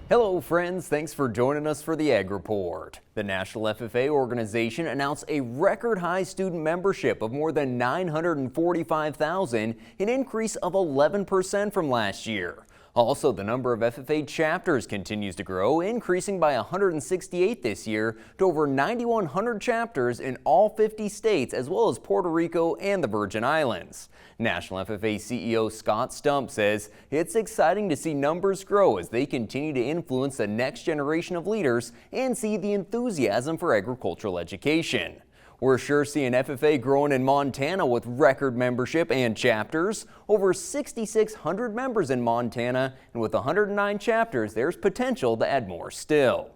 Hello friends, thanks for joining us for the Ag Report. The National FFA organization announced a record high student membership of more than 945,000, an increase of 11% from last year. Also, the number of FFA chapters continues to grow, increasing by 168 this year to over 9,100 chapters in all 50 states, as well as Puerto Rico and the Virgin Islands. National FFA CEO Scott Stump says it's exciting to see numbers grow as they continue to influence the next generation of leaders and see the enthusiasm for agricultural education. We're sure seeing FFA growing in Montana with record membership and chapters. Over 6,600 members in Montana, and with 109 chapters, there's potential to add more still.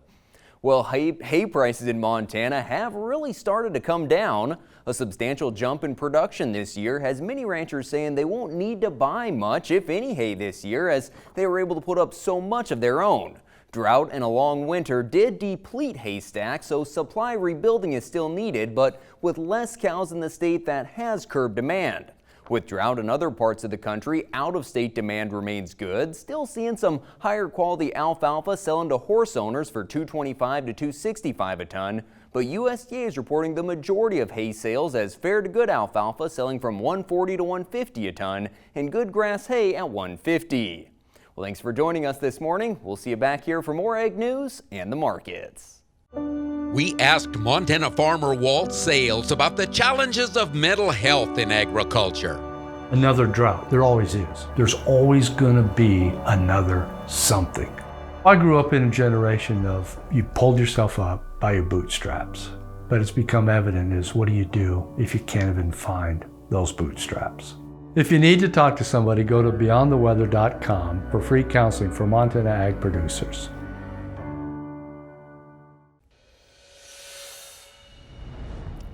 Well, hay prices in Montana have really started to come down. A substantial jump in production this year has many ranchers saying they won't need to buy much, if any, hay this year, as they were able to put up so much of their own. Drought and a long winter did deplete hay stacks, so supply rebuilding is still needed, but with less cows in the state, that has curbed demand. With drought in other parts of the country, out-of-state demand remains good. Still seeing some higher quality alfalfa selling to horse owners for $225 to $265 a ton, but USDA is reporting the majority of hay sales as fair to good alfalfa selling from $140 to $150 a ton and good grass hay at $150. Well, thanks for joining us this morning. We'll see you back here for more ag news and the markets. We asked Montana farmer Walt Sales about the challenges of mental health in agriculture. Another drought. There always is. There's always going to be another something. I grew up in a generation of you pulled yourself up by your bootstraps. But it's become evident is what do you do if you can't even find those bootstraps? If you need to talk to somebody, go to beyondtheweather.com for free counseling for Montana ag producers.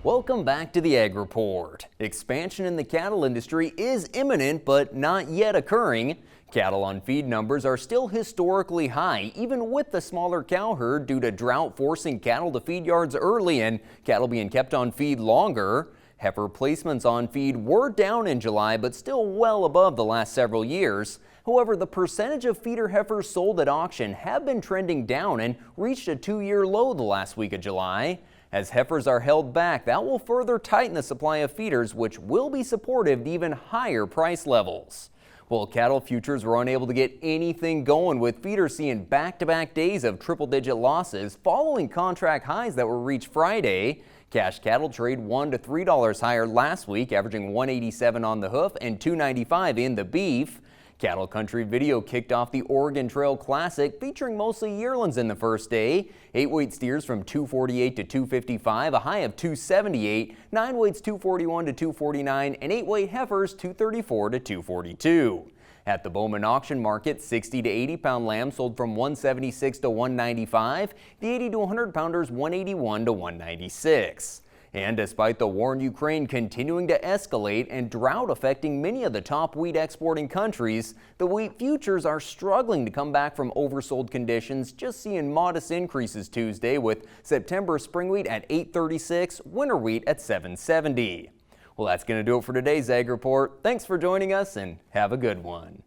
Welcome back to the Ag Report. Expansion in the cattle industry is imminent, but not yet occurring. Cattle on feed numbers are still historically high, even with the smaller cow herd due to drought forcing cattle to feed yards early and cattle being kept on feed longer. Heifer placements on feed were down in July, but still well above the last several years. However, the percentage of feeder heifers sold at auction have been trending down and reached a 2-year low the last week of July. As heifers are held back, that will further tighten the supply of feeders, which will be supportive to even higher price levels. Well, cattle futures were unable to get anything going, with feeders seeing back-to-back days of triple-digit losses following contract highs that were reached Friday. Cash cattle trade $1 to $3 higher last week, averaging $187 on the hoof and $295 in the beef. Cattle Country Video kicked off the Oregon Trail Classic, featuring mostly yearlings in the first day. 8-weight steers from $248 to $255, a high of $278, 9-weights $241 to $249, and 8-weight heifers $234 to $242. At the Bowman auction market, 60 to 80 pound lambs sold from $176 to $195, the 80 to 100 pounders $181 to $196. And despite the war in Ukraine continuing to escalate and drought affecting many of the top wheat exporting countries, the wheat futures are struggling to come back from oversold conditions, just seeing modest increases Tuesday, with September spring wheat at $836, winter wheat at $770. Well, that's going to do it for today's Ag Report. Thanks for joining us and have a good one.